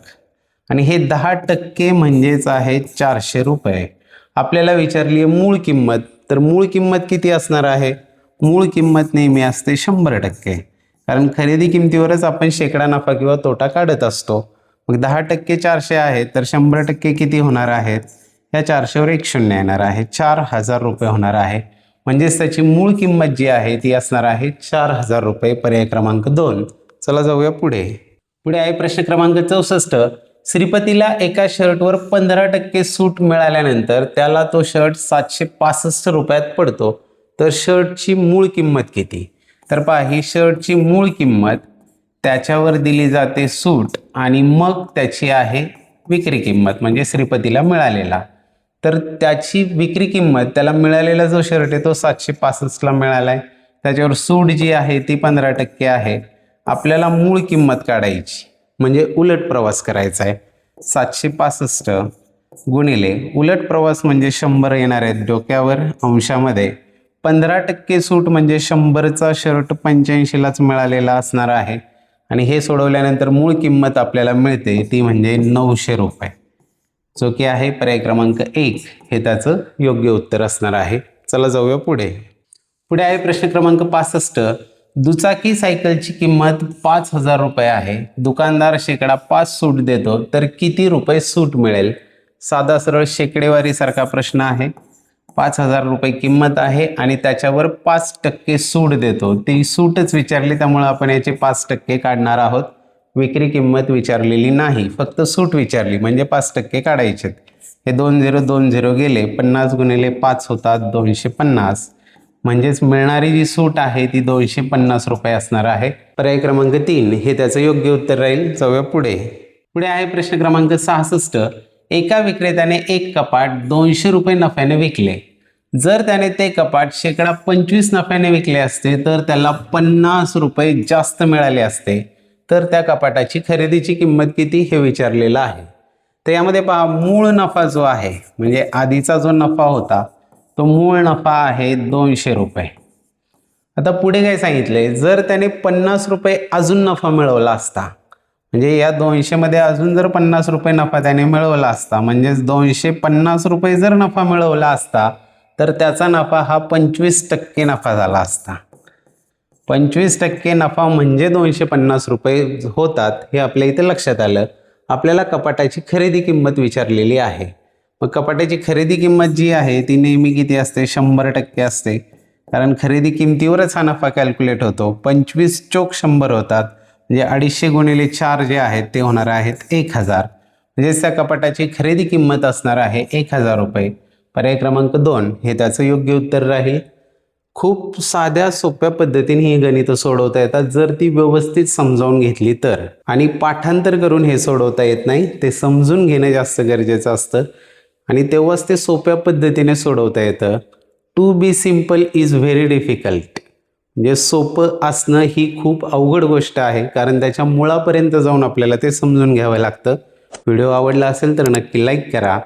आणि हे 10% म्हणजेच आहे 400 रुपये. आपल्याला विचारली आहे मूळ किंमत, तर मूळ किंमत किती असणार आहे. मूळ किंमत नेहमी असते 100%, कारण खरेदी किमतीवरच आपण शेकडा नफा किंवा तोटा काढत असतो. मग 10% 400 आहे, तर 100% किती होणार आहेत. या 400वर 1 शून्य येणार आहे, 4,000 रुपये होणार आहे. म्हणजेच त्याची मूळ किंमत जी आहे ती असणार आहे 4,000 रुपये. पर्याय क्रमांक 2. चला जाऊया पुढे. पुढे आहे प्रश्न क्रमांक 64. श्रीपतीला एका शर्टवर 15% सूट मिळाल्यानंतर त्याला तो शर्ट 765 रुपयात पडतो, तर शर्टची मूळ किंमत किती. तर पहा, ही शर्टची मूळ किंमत, त्याच्यावर दिली जाते सूट, आणि मग त्याची आहे विक्री किंमत, म्हणजे श्रीपतीला मिळालेला. तर त्याची विक्री किंमत, त्याला मिळालेला जो शर्ट आहे तो 765ला मिळाला आहे, त्याच्यावर सूट जी आहे ती 15% आहे. आपल्याला मूळ किंमत काढायची, म्हणजे उलट प्रवास करायचा आहे. 765 गुणिले उलट प्रवास म्हणजे 100 येणार आहेत डोक्यावर अंशामध्ये. 15% सूट म्हणजे 100चा शर्ट 85लाच मिळालेला असणार आहे, आणि हे सोडवल्यानंतर मूळ किंमत आपल्याला मिळते ती म्हणजे 900 रुपये, जो की आहे पर्याय क्रमांक 1 हे त्याचं योग्य उत्तर असणार आहे. चला जाऊया पुढे. पुढे आहे प्रश्न क्रमांक 65. दुचाकी सायकलची किंमत 5,000 रुपये आहे. दुकानदार शेकडा 5 सूट देतो, तर किती रुपये सूट मिळेल. साधा सरळ शेकडेवारी सारखा प्रश्न आहे. 5,000 रुपये किंमत आहे आणि त्याच्यावर 5% सूट देतो. ती सूटच विचारली, त्यामुळे आपण याचे 5% काढणार आहोत. विक्री किंमत विचारलेली नाही, फक्त सूट विचारली म्हणजे 5% काढायचे. हे 2020 गेले, 50 गुणिले 5 होतात 250. म्हणजेच मिळणारी जी सूट आहे ती 250 रुपये असणार आहे. पर्याय क्रमांक 3 हे त्याचं योग्य उत्तर राहील. जाऊया पुढे. पुढे आहे प्रश्न क्रमांक 66. एका विक्रेत्याने एक कपाट 200 रुपये नफ्याने विकले. जर त्याने ते कपाट 25% नफ्याने विकले असते तर त्याला 50 रुपये जास्त मिळाले असते. तर त्या कपाटाची खरेदीची किंमत किती हे विचारलेलं आहे. तर यामध्ये पहा, मूळ नफा जो आहे म्हणजे आधीचा जो नफा होता तो मूळ नफा आहे 200 रुपये. आता पुढे काय सांगितलंय, जर त्याने 50 रुपये अजून नफा मिळवला असता, म्हणजे या 200 मध्ये अजून जर 50 रुपये नफा त्याने मिळवला असता, म्हणजेच 250 रुपये जर नफा मिळवला असता तर त्याचा नफा हा 25% नफा झाला असता. 25% नफा म्हणजे 250 रुपये होतात हे आपल्या इथे लक्षात आलं. आपल्याला कपाटाची खरेदी किंमत विचारलेली आहे. मग कपाटाची खरेदी किंमत जी आहे ती नेहमी किती असते? 100% असते, कारण खरेदी किमतीवरच हा नफा कॅल्क्युलेट होतो. 25 चोक 100 होतात, म्हणजे 250 गुणिले 4 जे आहेत ते होणार आहेत 1000. म्हणजे त्या कपाटाची खरेदी किंमत असणार आहे 1000 रुपये. पर्याय क्रमांक 2 हे त्याचं योग्य उत्तर राहील. खूप साध्या सोप्या पद्धतीने ही गणितं सोडवता येतात जर ती व्यवस्थित समजावून घेतली तर. आणि पाठांतर करून हे सोडवता येत नाही, ते समजून घेणं जास्त गरजेचं असतं आणि तेव्हाच ते सोप्या पद्धतीने सोडवता येतं. To be simple is very difficult. म्हणजे सोपं असणं ही खूप अवघड गोष्ट आहे, कारण त्याच्या मुळापर्यंत जाऊन आपल्याला ते समजून घ्यावं लागतं. व्हिडिओ आवडला असेल तर नक्की लाईक करा.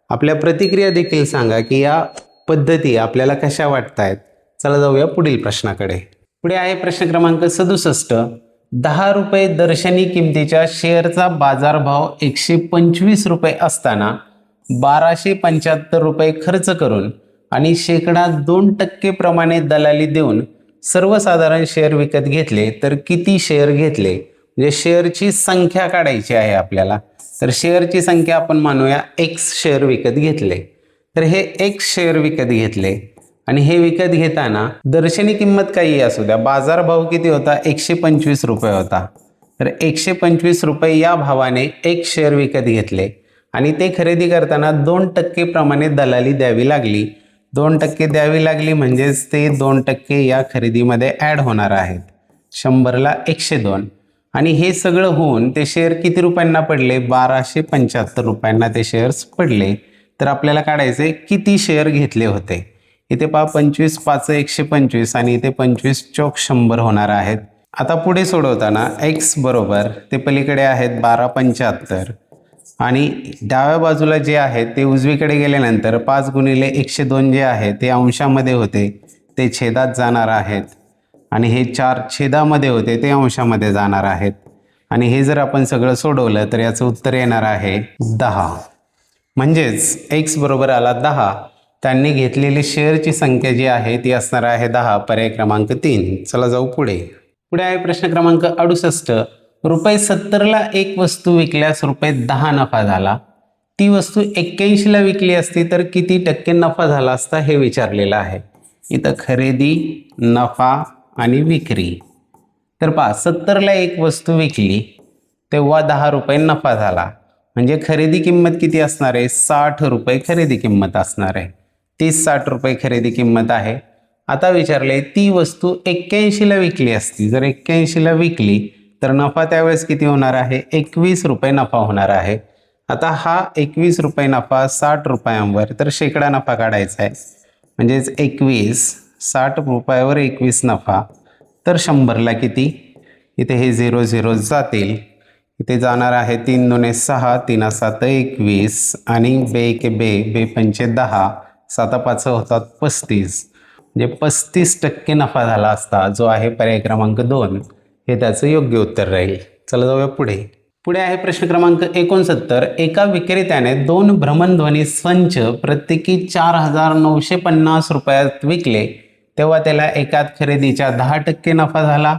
आपल्या प्रतिक्रिया देखील सांगा की या पद्धती आपल्याला कशा वाटतायत. चला जाऊया पुढील प्रश्नाकडे. पुढे आहे प्रश्न क्रमांक 67. 10 रुपये दर्शनी किमतीच्या शेअरचा बाजारभाव 125 रुपये असताना 1275 रुपये खर्च करून आणि 2% प्रमाणे दलाली देऊन सर्वसाधारण शेअर विकत घेतले तर किती शेअर घेतले? म्हणजे शेअरची संख्या काढायची आहे आपल्याला. तर शेअरची संख्या आपण मानूया x शेअर विकत घेतले. तर हे x शेअर विकत घेतले आणि हे विकत घेताना दर्शनी किंमत काही असू द्या, बाजारभाव किती होता? 125 रुपये होता. तर 125 रुपये या भावाने एक शेअर विकत घेतले आणि ते खरेदी करताना 2% प्रमाणे दलाली द्यावी लागली. 2% द्यावी लागली म्हणजेच ते 2% या खरेदीमध्ये ॲड होणार आहेत. 100ला 102 आणि हे सगळं होऊन ते शेअर किती रुपयांना पडले? 1275 रुपयांना ते शेअर्स पडले. तर आपल्याला काढायचे किती शेअर घेतले होते. इथे पहा, 25 5 125 आणि इथे 25 चौक 100 होणार आहेत. आता पुढे सोडवताना x बरोबर ते पलीकडे आहेत 1275 आणि डाव्या बाजूला जे आहे ते उजवीकडे गेल्यानंतर 5 गुणिले 102 जे आहे ते अंशामध्ये होते ते छेदात जाणार आहेत आणि हे 4 छेदामध्ये होते ते अंशामध्ये जाणार आहेत. आणि हे जर आपण सगळं सोडवलं तर याचं उत्तर येणार आहे 10. म्हणजेच x बरोबर आला 10. त्यांनी घेतलेली शेअरची संख्या जी आहे ती असणार आहे 10. पर्याय क्रमांक 3. चला जाऊ पुढे. पुढे आहे प्रश्न क्रमांक 68. रुपये 70ला एक वस्तू विकल्यास रुपये 10 नफा झाला. ती वस्तू 81ला विकली असती तर किती टक्के नफा झाला असता हे विचारलेलं आहे. इथं खरेदी, नफा आणि विक्री. तर पहा, 70ला एक वस्तू विकली तेव्हा 10 रुपये नफा झाला, म्हणजे खरेदी किंमत किती असणार आहे? 60 रुपये खरेदी किंमत असणार आहे. 30-60 रुपये खरेदी किंमत आहे. आता विचारले ती वस्तू 81ला विकली असती, जर 81ला विकली तर नफा त्यावेळेस किती होणार आहे? 21 रुपये नफा होणार आहे. आता हा 21 रुपये नफा 60 रुपयांवर तर शेकडा नफा काढायचा आहे, म्हणजेच 21 60 रुपयावर 21 नफा. तर 100ला किती? इथे हे 0 0 जातील. इथे जाणार आहे 3 2 6 3 7 21 आणि बे 1 बे बे 5 10 7 5 होतात 35. म्हणजे 35% नफा झाला असता, जो आहे पर्याय क्रमांक 2 हे त्याचं योग्य उत्तर राहील. चला जाऊया पुढे. पुढे आहे प्रश्न क्रमांक 69. एका विक्रेत्याने 2 भ्रमणध्वनी संच प्रत्येकी 4950 रुपयात विकले तेव्हा त्याला एकात खरेदीच्या 10% नफा झाला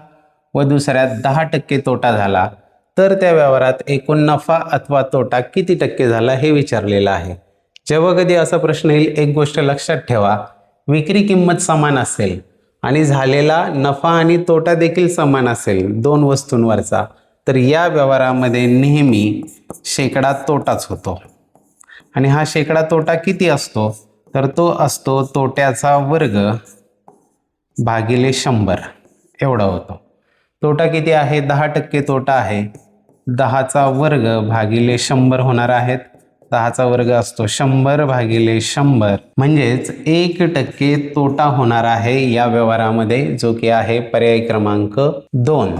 व दुसऱ्यात 10% तोटा झाला. तर त्या व्यवहारात एकूण नफा अथवा तोटा किती टक्के झाला हे विचारलेलं आहे. जेव्हा कधी असा प्रश्न येईल, एक गोष्ट लक्षात ठेवा, विक्री किंमत समान असेल आणि झालेला नफा आणि तोटा देखील समान असेल दोन वस्तूंवरचा, तर या व्यवहारामध्ये नेहमी शेकडा तोटाच होतो. आणि हा शेकडा तोटा किती असतो, तर तो असतो तोट्याचा वर्ग भागिले 100 एवढा होतो. तोटा किती आहे, 10% तोटा आहे. 10चा वर्ग भागिले 100 होणार आहेत. 10चा वर्ग असतो 100 भागिले 100 म्हणजेच 1% तोटा होणार आहे या व्यवहारामध्ये, जो की आहे पर्याय क्रमांक 2.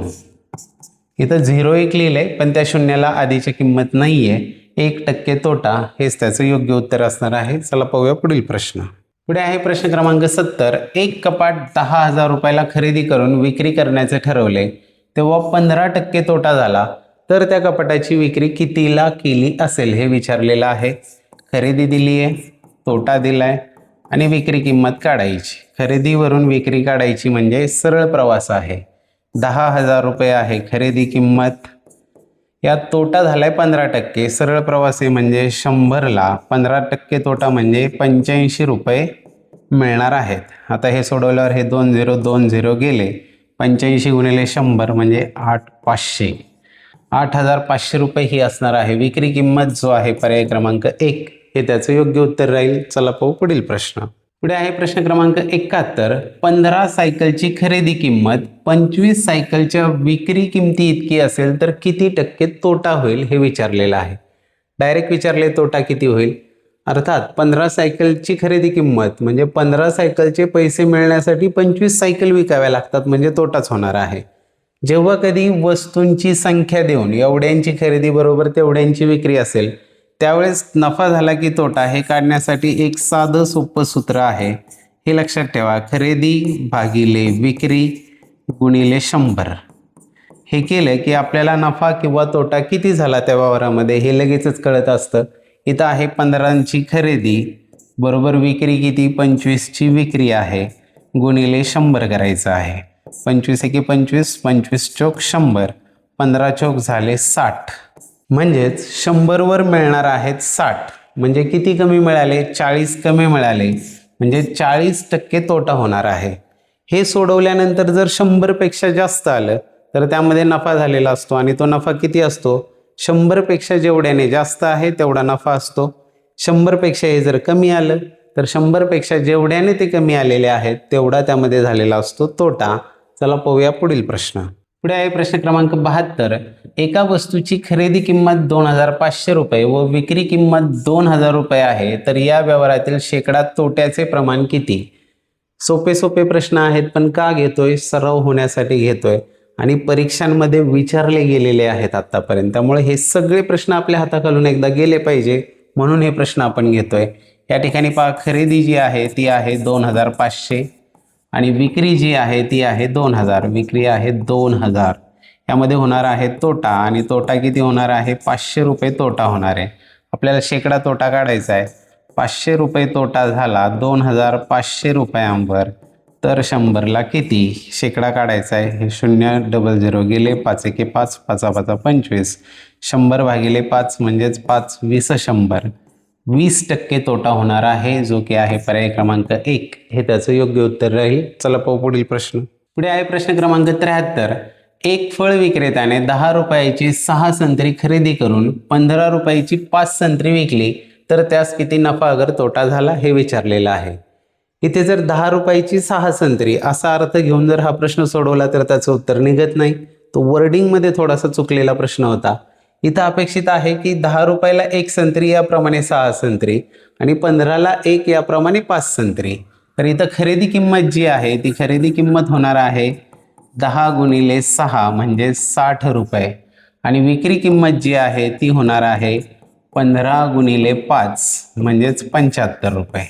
इथं 0-1 लिहिलंय पण त्या शून्याला आधीची किंमत नाहीये. 1% तोटा हेच त्याचं योग्य उत्तर असणार आहे. चला पाहूया पुढील प्रश्न. पुढे आहे प्रश्न क्रमांक 70. एक कपाट 10,000 रुपयाला खरेदी करून विक्री करण्याचे ठरवले, तेव्हा 15% तोटा झाला, तर त्या कपाटाची विक्री कितीला केली असेल हे विचारलेलं आहे. खरेदी दिली आहे, तोटा दिलाय आणि विक्री किंमत काढायची. खरेदीवरून विक्री काढायची म्हणजे सरळ प्रवास आहे. 10,000 रुपये आहे खरेदी किंमत, यात तोटा झालाय 15%. सरळ प्रवासी म्हणजे 100ला 15% तोटा म्हणजे 85 रुपये मिळणार आहेत. आता हे सोडवल्यावर हे 2 0 गेले. 85 गुणिले 100 म्हणजे 8,500. 8,500 रुपये ही असणार आहे विक्री किंमत, जो आहे पर्याय क्रमांक 1 हे त्याचं योग्य उत्तर राहील. चला पाहू पुढील प्रश्न. पुढे आहे प्रश्न क्रमांक 71. 15 सायकलची खरेदी किंमत 25 सायकलच्या विक्री किमती इतकी असेल तर किती टक्के तोटा होईल हे विचारलेलं आहे. डायरेक्ट विचारले तोटा किती होईल. अर्थात 15 सायकलची खरेदी किंमत म्हणजे 15 सायकलचे पैसे मिळण्यासाठी 25 सायकल विकाव्या लागतात, म्हणजे तोटाच होणार आहे. जेव्हा कधी वस्तूंची संख्या देऊन एवढ्यांची खरेदी बरोबर तेवढ्यांची विक्री असेल, त्यावेळेस नफा झाला की तोटा हे काढण्यासाठी एक साधं सोपं सूत्र आहे. हे लक्षात ठेवा, खरेदी भागिले विक्री गुणिले 100. हे केलं की आपल्याला नफा किंवा तोटा किती झाला त्या व्यवहारामध्ये हे लगेचच कळत असतं. इथं आहे 15ची खरेदी बरोबर विक्री किती, 25ची विक्री आहे, गुणिले 100 करायचं आहे. 25 एके 25, 25 चोक 100, 15 चोक झाले 60. म्हणजेच 100 वर मिळणार आहेत 60. म्हणजे किती कमी मिळाले, 40 कमी मिळाले, म्हणजे 40% तोटा होणार आहे. हे सोडवल्यानंतर जर 100 पेक्षा जास्त आलं तर त्यामध्ये नफा झालेला असतो आणि तो नफा किती असतो, 100 पेक्षा जेवढ्याने जास्त आहे तेवढा नफा असतो. 100 पेक्षा हे जर कमी आलं तर 100 पेक्षा जेवढ्याने ते कमी आलेले आहेत तेवढा त्यामध्ये झालेला असतो तोटा. चला पाहूया पुढील प्रश्न. पुढे आहे प्रश्न क्रमांक 72. एका वस्तूची खरेदी किंमत 2,500 रुपये व विक्री किंमत 2,000 रुपये आहे, तर या व्यवहारातील शेकडा तोट्याचे प्रमाण किती. सोपे सोपे प्रश्न आहेत पण का घेतोय, सराव होण्यासाठी घेतोय आणि परीक्षांमध्ये विचारले गेलेले आहेत आतापर्यंत, त्यामुळे हे सगळे प्रश्न आपल्या हाताखालून एकदा गेले पाहिजे म्हणून हे प्रश्न आपण घेतोय. या ठिकाणी पहा, खरेदी जी आहे ती आहे 2,500 आणि विक्री जी आहे ती आहे 2,000. विक्री आहे 2,000. यामध्ये होणार आहे तोटा आणि तोटा किती होणार आहे, 500 रुपये तोटा होणार आहे. आपल्याला शेकडा तोटा काढायचा आहे. 500 रुपये तोटा झाला 2,500 रुपयांवर, तर 100ला किती शेकडा काढायचा आहे. हे 0 गेले, 5 एके 5, 5 5 25, 100 भागिले 5 म्हणजेच 5 20 100. 20% तोटा होणार आहे, जो की आहे पर्याय क्रमांक 1 हे त्याचं योग्य उत्तर राहील. चला पाहू पुढील प्रश्न. पुढे आहे प्रश्न क्रमांक 73. एक फळ विक्रेत्याने 10 रुपयाची 6 संत्री खरेदी करून 15 रुपयाची 5 संत्री विकली, तर त्यास किती नफा अगर तोटा झाला हे विचारलेलं आहे. इथे जर 10 रुपयाची 6 संत्री असा अर्थ घेऊन जर हा प्रश्न सोडवला तर त्याचं उत्तर निघत नाही. तो वर्डिंगमध्ये थोडासा चुकलेला प्रश्न होता. इथं अपेक्षित आहे की 10 रुपयाला 1 संत्री याप्रमाणे 6 संत्री आणि 15ला 1 याप्रमाणे 5 संत्री. तर इथं खरेदी किंमत जी आहे ती खरेदी किंमत होणार आहे 10 गुणिले 6 म्हणजे 60 रुपये आणि विक्री किंमत जी आहे ती होणार आहे 15 गुणिले 5 म्हणजेच 75 रुपये.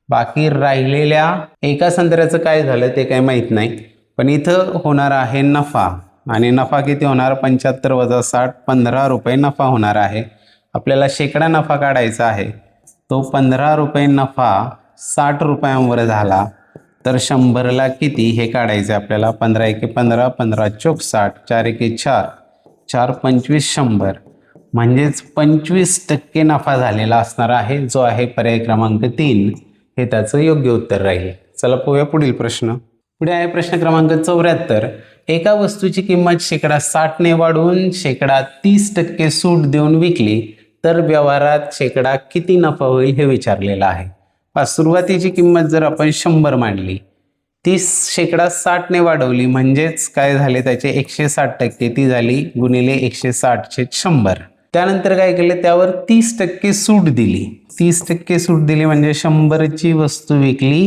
बाकी राहिलेल्या एका संत्र्याचं काय झालं ते काही माहीत नाही, पण इथं होणार आहे नफा आणि नफा किती होणार, 75 वजा 60 15 रुपये नफा होणार आहे. आपल्याला शेकडा नफा काढायचा आहे. तो 15 रुपये नफा 60 रुपयांवर झाला तर 100ला किती हे काढायचं आपल्याला. 15 एके 15, 15 चोक 60, 4 एके 4, 4 25 100 म्हणजेच 25% नफा झालेला असणार आहे, जो आहे पर्याय क्रमांक 3 हे त्याचं योग्य उत्तर राहील. चला पाहूया पुढील प्रश्न. पुढे आहे प्रश्न क्रमांक 74. एका वस्तूची किंमत शेकडा 60ने वाढवून शेकडा 30% सूट देऊन विकली तर व्यवहारात शेकडा किती नफा होईल हे विचारलेलं आहे. सुरुवातीची किंमत जर आपण 100 मांडली, ती शेकडा 60ने वाढवली म्हणजेच काय झाले त्याचे 160%, ती झाली गुणिले 160/100. त्यानंतर काय केले, त्यावर 30% सूट दिली. 30% सूट दिली म्हणजे 100ची वस्तू विकली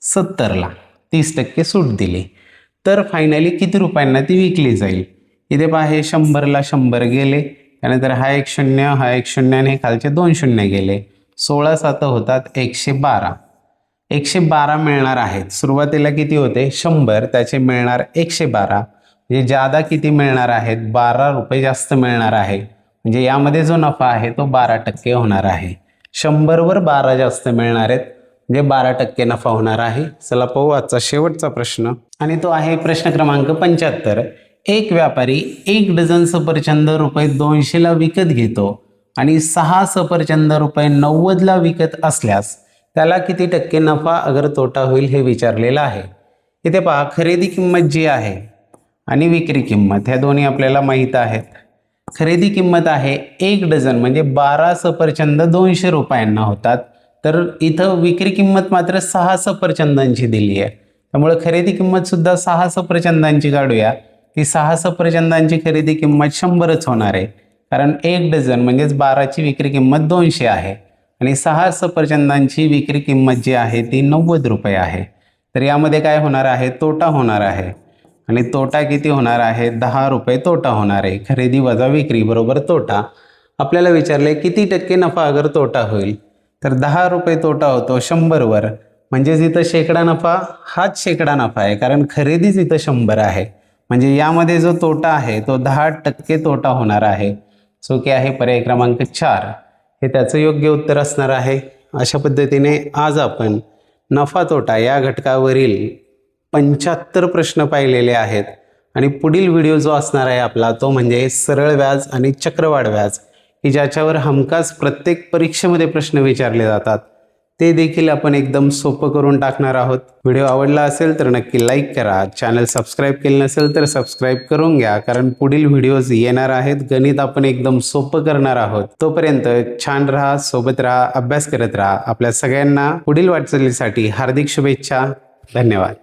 70ला, 30% सूट दिली तर फायनली किती रुपयांना ती विकली जाईल. इथे पहा, हे 100ला 100 गेले, त्यानंतर हा एक 0, हा एक 0 आणि खालचे 2 शून्य गेले. 16 7 होतात 112. 112 मिळणार आहेत. सुरुवातीला किती होते 100, त्याचे मिळणार 112. म्हणजे जादा किती मिळणार आहेत, 12 रुपये जास्त मिळणार आहे. म्हणजे यामध्ये जो नफा आहे तो 12% होणार आहे. 100वर 12 जास्त मिळणार आहेत म्हणजे 12% नफा होणार आहे. चला पाहू आजचा शेवटचा प्रश्न, आणि तो आहे प्रश्न क्रमांक 75. एक व्यापारी 1 डझन सफरचंद रुपये 200ला विकत घेतो आणि 6 सफरचंद रुपये 90ला विकत असल्यास त्याला किती टक्के नफा अगर तोटा होईल हे विचारलेलं आहे. इथे पहा, खरेदी किंमत जी आहे आणि विक्री किंमत ह्या दोन्ही आपल्याला माहीत आहेत. खरेदी किंमत आहे 1 डझन म्हणजे 12 सफरचंद 200 रुपयांना होतात, तर इथं विक्री किंमत मात्र 6 सफरचंदांची दिली आहे. त्यामुळे खरेदी किंमत सुद्धा 6 सफरचंदांची काढूया. ती 6 सफरचंदांची खरेदी किंमत 100च होणार आहे, कारण 1 डझन म्हणजेच 12ची विक्री किंमत 200 आहे आणि 6 सफरचंदांची विक्री किंमत जी आहे ती 90 रुपये आहे. तर यामध्ये काय होणार आहे, तोटा होणार आहे. आणि तोटा किती होणार आहे, 10 रुपये तोटा होणार आहे. खरेदी वजा विक्री बरोबर तोटा. आपल्याला विचारले किती टक्के नफा अगर तोटा होईल, तर 10 रुपये तोटा होतो 100वर, म्हणजेच इथं शेकडा नफा हाच शेकडा नफा आहे, कारण खरेदीच इथं 100 आहे. म्हणजे यामध्ये जो तोटा आहे तो 10% तोटा होणार आहे. सो की आहे पर्याय क्रमांक 4 हे त्याचं योग्य उत्तर असणार आहे. अशा पद्धतीने आज आपण नफा तोटा या घटकावरील 75 प्रश्न पाहिलेले आहेत. आणि पुढील व्हिडिओ जो असणार आहे आपला तो म्हणजे सरळ व्याज आणि चक्रवाढ व्याज, की ज्याच्यावर हमखास प्रत्येक परीक्षेमध्ये प्रश्न विचारले जातात, ते देखील आपण एकदम सोपं करून टाकणार आहोत. व्हिडिओ आवडला असेल तर नक्की लाईक करा. चॅनल सबस्क्राईब केलं नसेल तर सबस्क्राईब करून घ्या, कारण पुढील व्हिडिओज येणार आहेत. गणित आपण एकदम सोपं करणार आहोत. तोपर्यंत छान राहा, सोबत राहा, अभ्यास करत राहा. आपल्या सगळ्यांना पुढील वाटचालीसाठी हार्दिक शुभेच्छा. धन्यवाद.